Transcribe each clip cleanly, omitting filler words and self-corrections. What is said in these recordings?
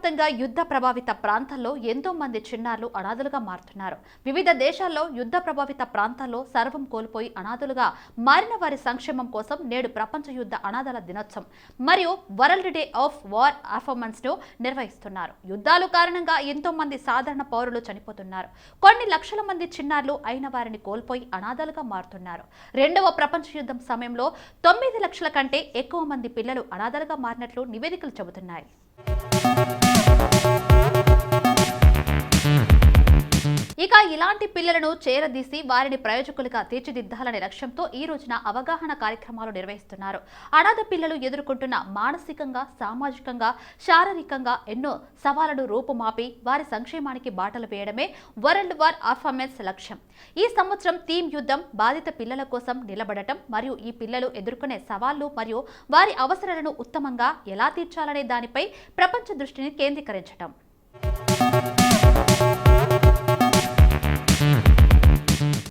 ప్రపంచవ్యాప్తంగా యుద్ధ ప్రభావిత ప్రాంతాల్లో ఎంతో మంది చిన్నారులు అనాథలుగా మారుతున్నారు. వివిధ దేశాల్లో యుద్ధ ప్రభావిత ప్రాంతాల్లో సర్వం కోల్పోయి అనాథలుగా మారిన వారి సంక్షేమం కోసం నేడు ప్రపంచ యుద్ధ అనాథల దినోత్సవం మరియు వరల్డ్ డే ఆఫ్ వార్ అఫర్మెన్స్ ను నిర్వహిస్తున్నారు. యుద్ధాల కారణంగా ఎంతో మంది సాధారణ పౌరులు చనిపోతున్నారు. కొన్ని లక్షల మంది చిన్నారులు అయిన వారిని కోల్పోయి అనాథలుగా మారుతున్నారు. రెండవ ప్రపంచ యుద్ధం సమయంలో 9 లక్షల కంటే ఎక్కువ మంది పిల్లలు అనాథలుగా మారినట్లు నివేదికలు చెబుతున్నాయి. ఇక ఇలాంటి పిల్లలను చేరదీసి వారిని ప్రయోజకులుగా తీర్చిదిద్దాలనే లక్ష్యంతో ఈ రోజున అవగాహన కార్యక్రమాలు నిర్వహిస్తున్నారు. అనాథ పిల్లలు ఎదుర్కొంటున్న మానసికంగా, సామాజికంగా, శారీరకంగా ఎన్నో సవాళ్లను రూపుమాపి వారి సంక్షేమానికి బాటలు వేయడమే వరల్డ్ వార్ అఫర్మెన్స్ లక్ష్యం. ఈ సంవత్సరం థీమ్ యుద్ధం బాధిత పిల్లల కోసం నిలబడటం మరియు ఈ పిల్లలు ఎదుర్కొనే సవాళ్లు మరియు వారి అవసరాలను ఉత్తమంగా ఎలా తీర్చాలనే దానిపై ప్రపంచ దృష్టిని కేంద్రీకరించడం.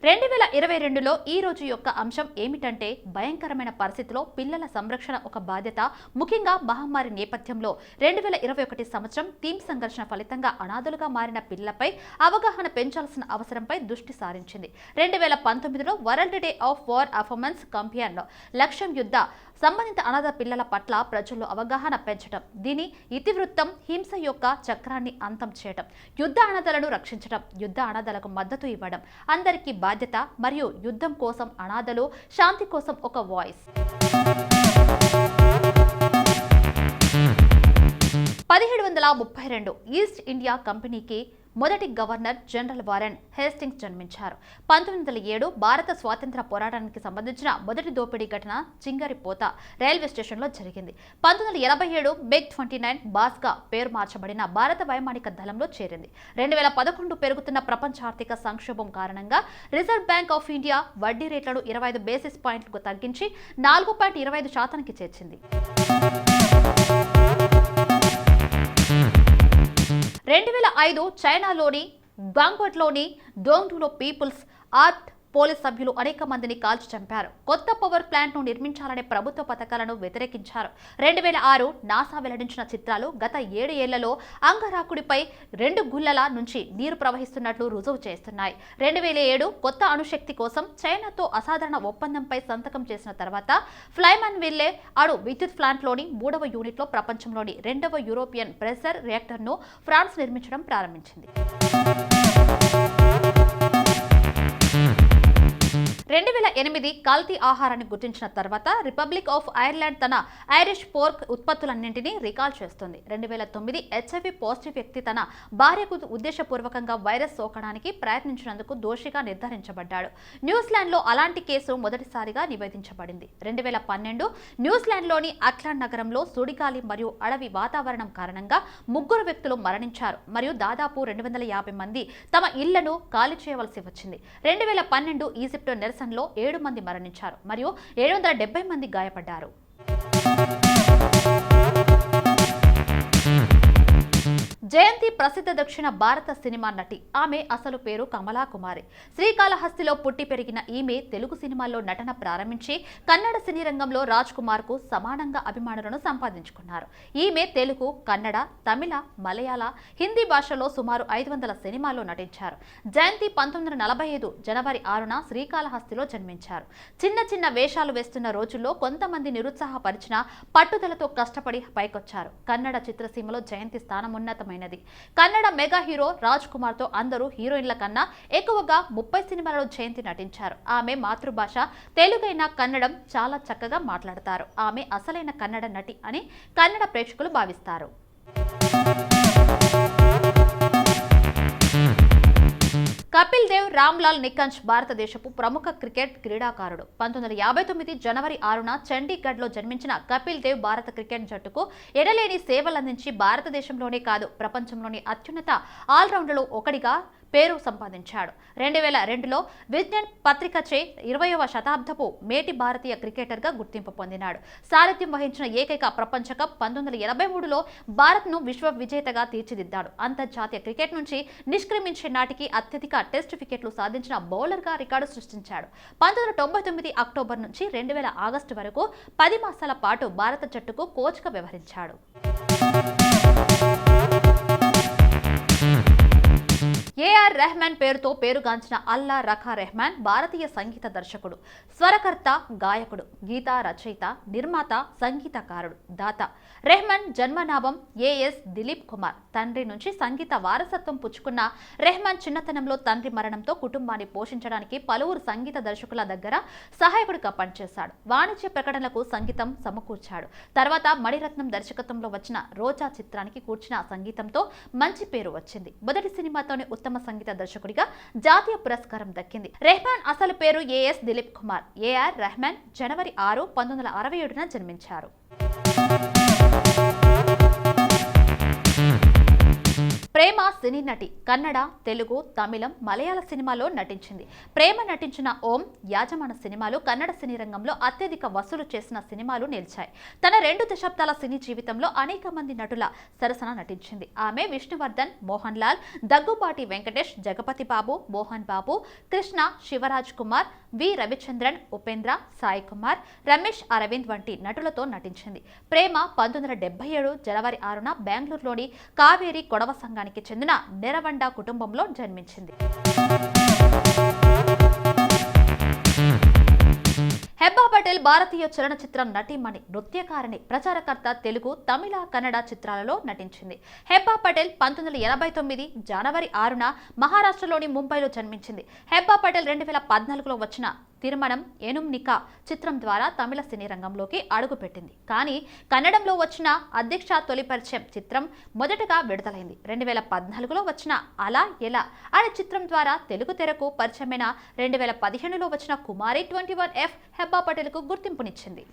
2022లో ఈ రోజు యొక్క అంశం ఏమిటంటే భయంకరమైన పరిస్థితిలో పిల్లల సంరక్షణ ఒక బాధ్యత. ముఖ్యంగా మహమ్మారి నేపథ్యంలో 2021 సంవత్సరం థీమ్ సంఘర్షణ ఫలితంగా అనాథలుగా మారిన పిల్లలపై అవగాహన పెంచాల్సిన అవసరంపై దృష్టి సారించింది. 2019లో world day of war affirmance campaign లక్ష్యం యుద్ధ సంబంధిత అనాథ పిల్లల పట్ల ప్రజల్లో అవగాహన పెంచడం. దీని ఇతివృత్తం హింస యొక్క చక్రాన్ని అంతం చేయడం, యుద్ధ అనాథలను రక్షించడం, యుద్ధ అనాథలకు మద్దతు ఇవ్వడం, అందరికీ బాధ్యత మరియు యుద్ధం కోసం అనాథలు, శాంతి కోసం ఒక వాయిస్. 1732 ఈస్ట్ ఇండియా కంపెనీకి మొదటి గవర్నర్ జనరల్ వారెన్ హేస్టింగ్స్ జన్మించారు. 1907 భారత స్వాతంత్ర పోరాటానికి సంబంధించిన మొదటి దోపిడీ ఘటన చింగరిపోత రైల్వే స్టేషన్లో జరిగింది. 1987 బెగ్ 29 బాస్గా పేరు మార్చబడిన భారత వైమానిక దళంలో చేరింది. 2011 పెరుగుతున్న ప్రపంచ ఆర్థిక సంక్షోభం కారణంగా రిజర్వ్ బ్యాంక్ ఆఫ్ ఇండియా వడ్డీ రేట్లను 25 బేసిస్ పాయింట్లకు తగ్గించి 4.25% చేర్చింది. 2005 చైనాలోని గ్వాంగ్డోలోని డోంగ్డూలో పీపుల్స్ ఆర్ట్ పోలీస్ సభ్యులు అనేక మందిని కాల్చి చంపారు. కొత్త పవర్ ప్లాంట్ ను నిర్మించాలనే ప్రభుత్వ పథకాలను వ్యతిరేకించారు. 2006 నాసా వెల్లడించిన చిత్రాలు గత 7 ఏళ్లలో అంగారకుడిపై 2 గుళ్లల నుంచి నీరు ప్రవహిస్తున్నట్లు రుజువు చేస్తున్నాయి. 2007 కొత్త అణుశక్తి కోసం చైనాతో అసాధారణ ఒప్పందంపై సంతకం చేసిన తర్వాత ఫ్లైమన్ విల్లే అణు విద్యుత్ ప్లాంట్లోని 3వ యూనిట్లో ప్రపంచంలోని 2వ యూరోపియన్ ప్రెషర్ రియాక్టర్ను ఫ్రాన్స్ నిర్మించడం ప్రారంభించింది. 2008 కల్తీ ఆహారాన్ని గుర్తించిన తర్వాత రిపబ్లిక్ ఆఫ్ ఐర్లాండ్ తన ఐరిష్ పోర్క్ ఉత్పత్తులన్నింటినీ రికాల్ చేస్తుంది. 2009 హెచ్ఐవి పాజిటివ్ వ్యక్తి తన భార్యకు ఉద్దేశపూర్వకంగా వైరస్ సోకడానికి ప్రయత్నించినందుకు దోషిగా నిర్ధారించబడ్డాడు. న్యూజిలాండ్లో అలాంటి కేసు మొదటిసారిగా నివేదించబడింది. 2012 న్యూజిలాండ్లోని ఆక్లాండ్ నగరంలో సుడిగాలి మరియు అడవి వాతావరణం కారణంగా 3 వ్యక్తులు మరణించారు మరియు దాదాపు 250 మంది తమ ఇళ్లను ఖాళీ చేయవలసి వచ్చింది. 2012 ఈజిప్ట్ నిరసనలో 7 మంది మరణించారు మరియు 770 మంది గాయపడ్డారు. జయంతి ప్రసిద్ధ దక్షిణ భారత సినిమా నటి. ఆమె అసలు పేరు కమలా కుమారి. శ్రీకాళహస్తిలో పుట్టి పెరిగిన ఈమె తెలుగు సినిమాల్లో నటన ప్రారంభించి కన్నడ సినీ రంగంలో రాజ్ కుమార్ కు సమానంగా అభిమానులను సంపాదించుకున్నారు. ఈమె తెలుగు, కన్నడ, తమిళ, మలయాళ, హిందీ భాషలో సుమారు 500 సినిమాల్లో నటించారు. జయంతి 1945 జనవరి 6న శ్రీకాళహస్తిలో జన్మించారు. చిన్న చిన్న వేషాలు వేస్తున్న రోజుల్లో కొంతమంది నిరుత్సాహపరిచిన పట్టుదలతో కష్టపడి పైకొచ్చారు. కన్నడ చిత్రసీమలో జయంతి స్థానం ఉన్నతమైనది. కన్నడ మెగా హీరో రాజ్ కుమార్ తో అందరూ హీరోయిన్ల కన్నా ఎక్కువగా 30 సినిమాలలో జయంతి నటించారు. ఆమె మాతృభాష తెలుగైన కన్నడం చాలా చక్కగా మాట్లాడతారు. ఆమె అసలైన కన్నడ నటి అని కన్నడ ప్రేక్షకులు భావిస్తారు. కపిల్ దేవ్ రామ్లాల్ నికంజ్ భారతదేశపు ప్రముఖ క్రికెట్ క్రీడాకారుడు. 1959 జనవరి 6న చండీగఢ్లో జన్మించిన కపిల్ దేవ్ భారత క్రికెట్ జట్టుకు ఎడలేని సేవలందించి భారతదేశంలోనే కాదు ప్రపంచంలోని అత్యున్నత ఆల్రౌండర్లో ఒకటిగా పేరు సంపాదించాడు. 2002లో విజ్ఞాన్ పత్రికచే 20వ శతాబ్దపు మేటి భారతీయ క్రికెటర్గా గుర్తింపు పొందినాడు. సారథ్యం వహించిన ఏకైక ప్రపంచ కప్ 1983లో భారత్ను విశ్వ విజేతగా తీర్చిదిద్దాడు. అంతర్జాతీయ క్రికెట్ నుంచి నిష్క్రమించే నాటికి అత్యధిక టెస్ట్ వికెట్లు సాధించిన బౌలర్గా రికార్డు సృష్టించాడు. 1999 అక్టోబర్ నుంచి 2000 ఆగస్టు వరకు 10 మాసాల పాటు భారత జట్టుకు కోచ్గా వ్యవహరించాడు. ఏఆర్ రెహమాన్ పేరుతో పేరుగాంచిన అల్లా రఖా రెహమాన్ భారతీయ సంగీత దర్శకుడు, స్వరకర్త, గాయకుడు, గీత రచయిత, నిర్మాత, సంగీతకారుడు, దాత. రెహమాన్ జన్మనామం ఏఎస్ దిలీప్ కుమార్. తండ్రి నుంచి సంగీత వారసత్వం పుచ్చుకున్న రెహమాన్ చిన్నతనంలో తండ్రి మరణంతో కుటుంబాన్ని పోషించడానికి పలువురు సంగీత దర్శకుల దగ్గర సహాయకుడిగా పనిచేశాడు. వాణిజ్య ప్రకటనలకు సంగీతం సమకూర్చాడు. తర్వాత మణిరత్నం దర్శకత్వంలో వచ్చిన రోజా చిత్రానికి కూర్చిన సంగీతంతో మంచి పేరు వచ్చింది. మొదటి సినిమాతోనే ఉత్తమ సంగీత దర్శకుడిగా జాతీయ పురస్కారం దక్కింది. రెహమాన్ అసలు పేరు ఏఎస్ దిలీప్ కుమార్. ఏఆర్ రెహమాన్ జనవరి 6, 1967న జన్మించారు. ప్రేమ సినీ నటి. కన్నడ, తెలుగు, తమిళం, మలయాళ సినిమాలో నటించింది. ప్రేమ నటించిన ఓం, యాజమాన సినిమాలు కన్నడ సినీ రంగంలో అత్యధిక వసూలు చేసిన సినిమాలు నిలిచాయి. తన 2 దశాబ్దాల సినీ జీవితంలో అనేక మంది నటుల సరసన నటించింది. ఆమె విష్ణువర్ధన్, మోహన్ లాల్, దగ్గుబాటి వెంకటేష్, జగపతి బాబు, మోహన్ బాబు, కృష్ణ, శివరాజ్ కుమార్, వి రవిచంద్రన్, ఉపేంద్ర, సాయి కుమార్, రమేష్ అరవింద్ వంటి నటులతో నటించింది. ప్రేమ 1977 జనవరి 6న బెంగళూరులోని కావేరి కొడవ సంఘానికి చెందిన నెరవండ కుటుంబంలో జన్మించింది. హెబ్బా పటేల్ భారతీయ చలనచిత్ర నటీమణి, నృత్యకారిణి, ప్రచారకర్త. తెలుగు, తమిళ, కన్నడ చిత్రాలలో నటించింది. హెబ్బా పటేల్ 1989 జనవరి 6న మహారాష్ట్రలోని ముంబైలో జన్మించింది. హెబ్బా పటేల్ 2014లో వచ్చిన తిరుమణం ఎనుమ్నికా చిత్రం ద్వారా తమిళ సినీ రంగంలోకి అడుగుపెట్టింది. కానీ కన్నడంలో వచ్చిన అధ్యక్ష తొలి పరిచయం చిత్రం మొదటగా విడుదలైంది. 2014లో వచ్చిన అలా ఎలా అనే చిత్రం ద్వారా తెలుగు తెరకు పరిచయమైన 2015లో వచ్చిన కుమారి 21F హెబ్బా పటేల్కు గుర్తింపునిచ్చింది.